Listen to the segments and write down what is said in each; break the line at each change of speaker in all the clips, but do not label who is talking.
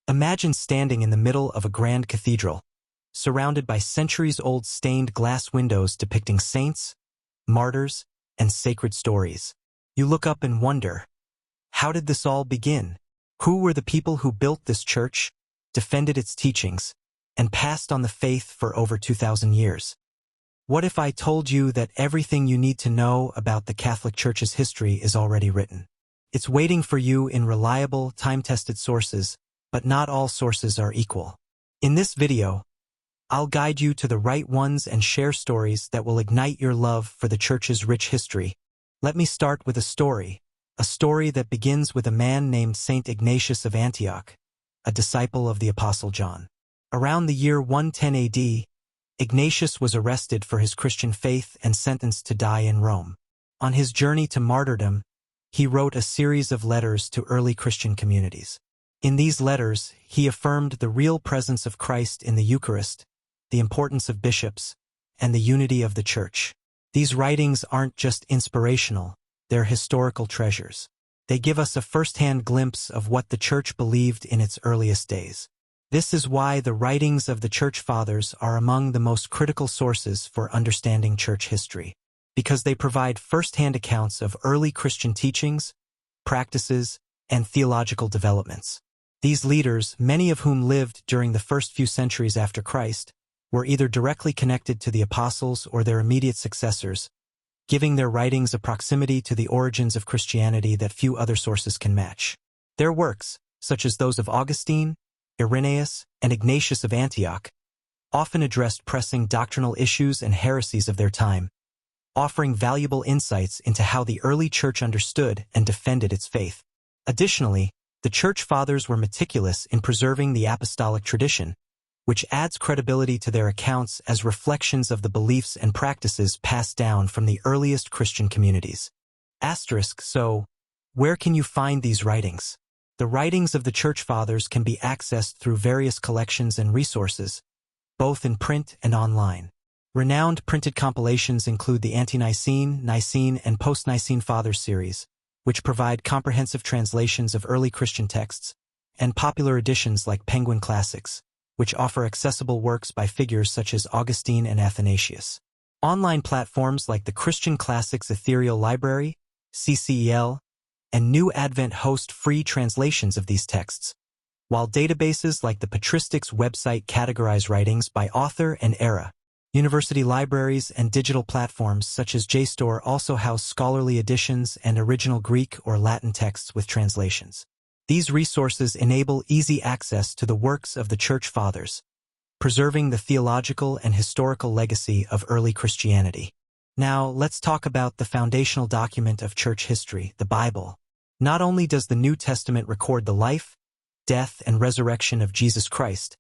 Imagine standing in the middle of a grand cathedral, surrounded by centuries-old stained glass windows depicting saints, martyrs, and sacred stories. You look up and wonder, how did this all begin? Who were the people who built this church, defended its teachings, and passed on the faith for over 2,000 years? What if I told you that everything you need to know about the Catholic Church's history is already written? It's waiting for you in reliable, time-tested sources, but not all sources are equal. In this video, I'll guide you to the right ones and share stories that will ignite your love for the Church's rich history. Let me start with a story that begins with a man named Saint Ignatius of Antioch, a disciple of the Apostle John. Around the year 110 AD, Ignatius was arrested for his Christian faith and sentenced to die in Rome. On his journey to martyrdom, he wrote a series of letters to early Christian communities. In these letters, he affirmed the real presence of Christ in the Eucharist, the importance of bishops, and the unity of the Church. These writings aren't just inspirational, they're historical treasures. They give us a first-hand glimpse of what the Church believed in its earliest days. This is why the writings of the Church Fathers are among the most critical sources for understanding Church history, because they provide first-hand accounts of early Christian teachings, practices, and theological developments. These leaders, many of whom lived during the first few centuries after Christ, were either directly connected to the apostles or their immediate successors, giving their writings a proximity to the origins of Christianity that few other sources can match. Their works, such as those of Augustine, Irenaeus, and Ignatius of Antioch, often addressed pressing doctrinal issues and heresies of their time, offering valuable insights into how the early Church understood and defended its faith. Additionally, the Church Fathers were meticulous in preserving the apostolic tradition, which adds credibility to their accounts as reflections of the beliefs and practices passed down from the earliest Christian communities. So, where can you find these writings? The writings of the Church Fathers can be accessed through various collections and resources, both in print and online. Renowned printed compilations include the Ante-Nicene, Nicene, and Post-Nicene Fathers series, which provide comprehensive translations of early Christian texts, and popular editions like Penguin Classics, which offer accessible works by figures such as Augustine and Athanasius. Online platforms like the Christian Classics Ethereal Library, CCEL, and New Advent host free translations of these texts, while databases like the Patristics website categorize writings by author and era. University libraries and digital platforms such as JSTOR also house scholarly editions and original Greek or Latin texts with translations. These resources enable easy access to the works of the Church Fathers, preserving the theological and historical legacy of early Christianity. Now, let's talk about the foundational document of church history, the Bible. Not only does the New Testament record the life, death, and resurrection of Jesus Christ,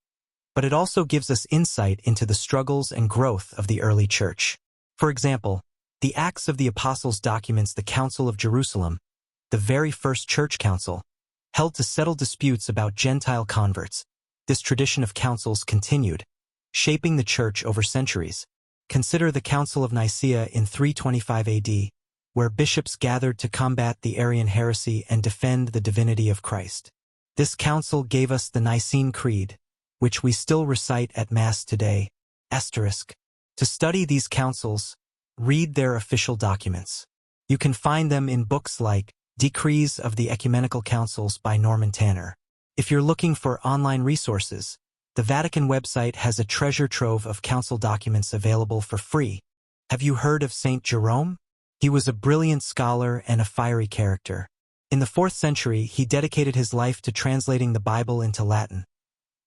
but it also gives us insight into the struggles and growth of the early church. For example, the Acts of the Apostles documents the Council of Jerusalem, the very first church council, held to settle disputes about Gentile converts. This tradition of councils continued, shaping the church over centuries. Consider the Council of Nicaea in 325 AD, where bishops gathered to combat the Arian heresy and defend the divinity of Christ. This council gave us the Nicene Creed, which we still recite at Mass today. To study these councils, read their official documents. You can find them in books like Decrees of the Ecumenical Councils by Norman Tanner. If you're looking for online resources, the Vatican website has a treasure trove of council documents available for free. Have you heard of Saint Jerome? He was a brilliant scholar and a fiery character. In the 4th century, he dedicated his life to translating the Bible into Latin,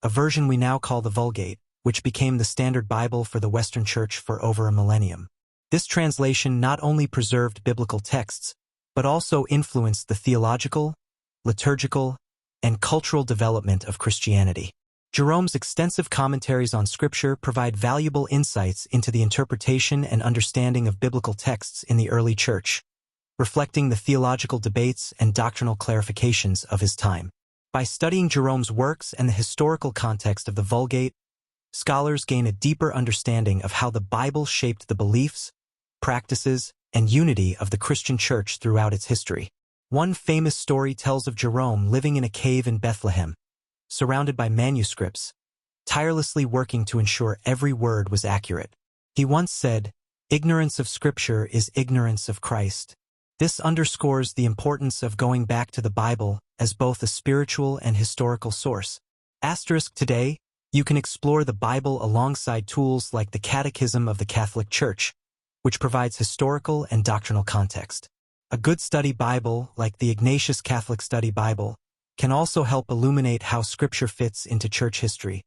a version we now call the Vulgate, which became the standard Bible for the Western Church for over a millennium. This translation not only preserved biblical texts, but also influenced the theological, liturgical, and cultural development of Christianity. Jerome's extensive commentaries on Scripture provide valuable insights into the interpretation and understanding of biblical texts in the early Church, reflecting the theological debates and doctrinal clarifications of his time. By studying Jerome's works and the historical context of the Vulgate, scholars gain a deeper understanding of how the Bible shaped the beliefs, practices, and unity of the Christian Church throughout its history. One famous story tells of Jerome living in a cave in Bethlehem, surrounded by manuscripts, tirelessly working to ensure every word was accurate. He once said, "Ignorance of Scripture is ignorance of Christ." This underscores the importance of going back to the Bible as both a spiritual and historical source. Today, you can explore the Bible alongside tools like the Catechism of the Catholic Church, which provides historical and doctrinal context. A good study Bible, like the Ignatius Catholic Study Bible, can also help illuminate how Scripture fits into church history.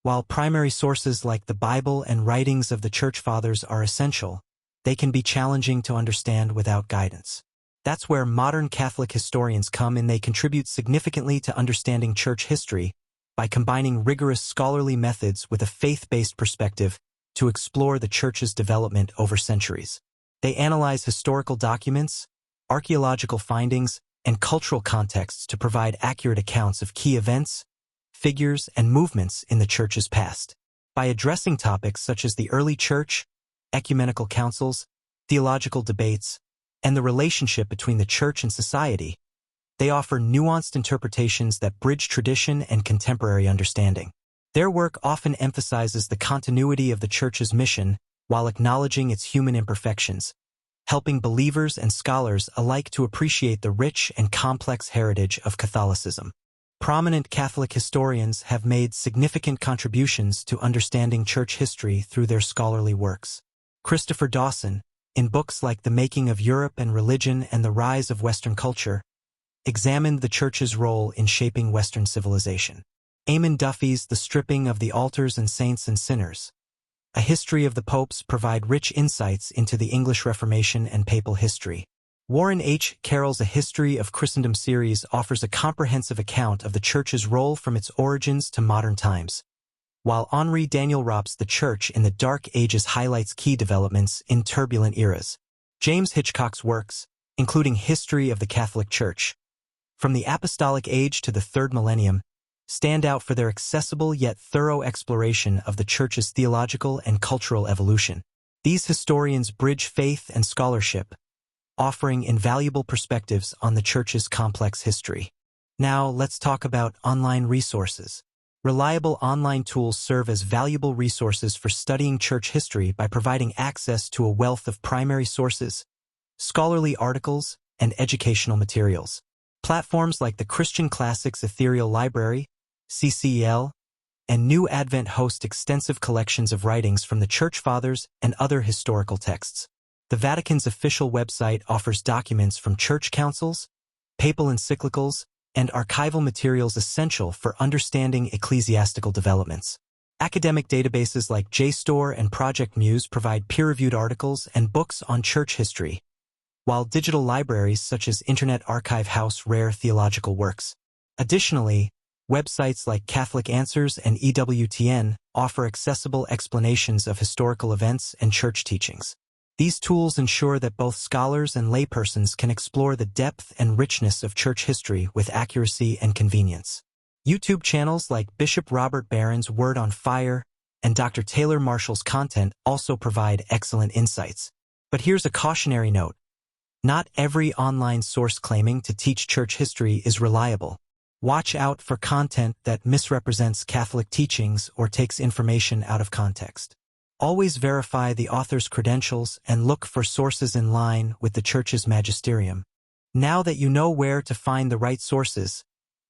While primary sources like the Bible and writings of the Church Fathers are essential, they can be challenging to understand without guidance. That's where modern Catholic historians come in. They contribute significantly to understanding church history by combining rigorous scholarly methods with a faith-based perspective to explore the Church's development over centuries. They analyze historical documents, archaeological findings, and cultural contexts to provide accurate accounts of key events, figures, and movements in the Church's past. By addressing topics such as the early Church, ecumenical councils, theological debates, and the relationship between the Church and society, they offer nuanced interpretations that bridge tradition and contemporary understanding. Their work often emphasizes the continuity of the Church's mission while acknowledging its human imperfections, helping believers and scholars alike to appreciate the rich and complex heritage of Catholicism. Prominent Catholic historians have made significant contributions to understanding church history through their scholarly works. Christopher Dawson, in books like The Making of Europe and Religion and the Rise of Western Culture, examined the Church's role in shaping Western civilization. Eamon Duffy's The Stripping of the Altars and Saints and Sinners, A History of the Popes provide rich insights into the English Reformation and papal history. Warren H. Carroll's A History of Christendom series offers a comprehensive account of the Church's role from its origins to modern times, while Henri Daniel Rop's The Church in the Dark Ages highlights key developments in turbulent eras. James Hitchcock's works, including History of the Catholic Church, from the Apostolic Age to the Third Millennium, stand out for their accessible yet thorough exploration of the Church's theological and cultural evolution. These historians bridge faith and scholarship, offering invaluable perspectives on the Church's complex history. Now, let's talk about online resources. Reliable online tools serve as valuable resources for studying church history by providing access to a wealth of primary sources, scholarly articles, and educational materials. Platforms like the Christian Classics Ethereal Library, CCEL, and New Advent host extensive collections of writings from the Church Fathers and other historical texts. The Vatican's official website offers documents from church councils, papal encyclicals, and archival materials essential for understanding ecclesiastical developments. Academic databases like JSTOR and Project Muse provide peer-reviewed articles and books on church history, while digital libraries such as Internet Archive house rare theological works. Additionally, websites like Catholic Answers and EWTN offer accessible explanations of historical events and church teachings. These tools ensure that both scholars and laypersons can explore the depth and richness of church history with accuracy and convenience. YouTube channels like Bishop Robert Barron's Word on Fire and Dr. Taylor Marshall's content also provide excellent insights. But here's a cautionary note. Not every online source claiming to teach church history is reliable. Watch out for content that misrepresents Catholic teachings or takes information out of context. Always verify the author's credentials and look for sources in line with the Church's magisterium. Now that you know where to find the right sources,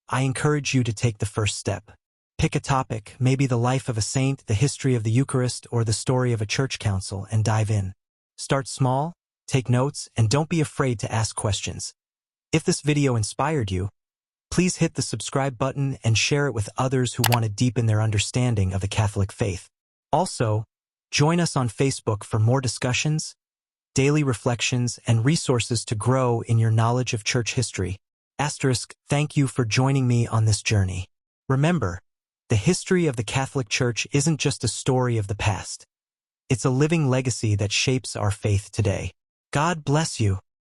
I encourage you to take the first step. Pick a topic, maybe the life of a saint, the history of the Eucharist, or the story of a church council, and dive in. Start small, take notes, and don't be afraid to ask questions. If this video inspired you, please hit the subscribe button and share it with others who want to deepen their understanding of the Catholic faith. Also, join us on Facebook for more discussions, daily reflections, and resources to grow in your knowledge of church history. Thank you for joining me on this journey. Remember, the history of the Catholic Church isn't just a story of the past. It's a living legacy that shapes our faith today. God bless you.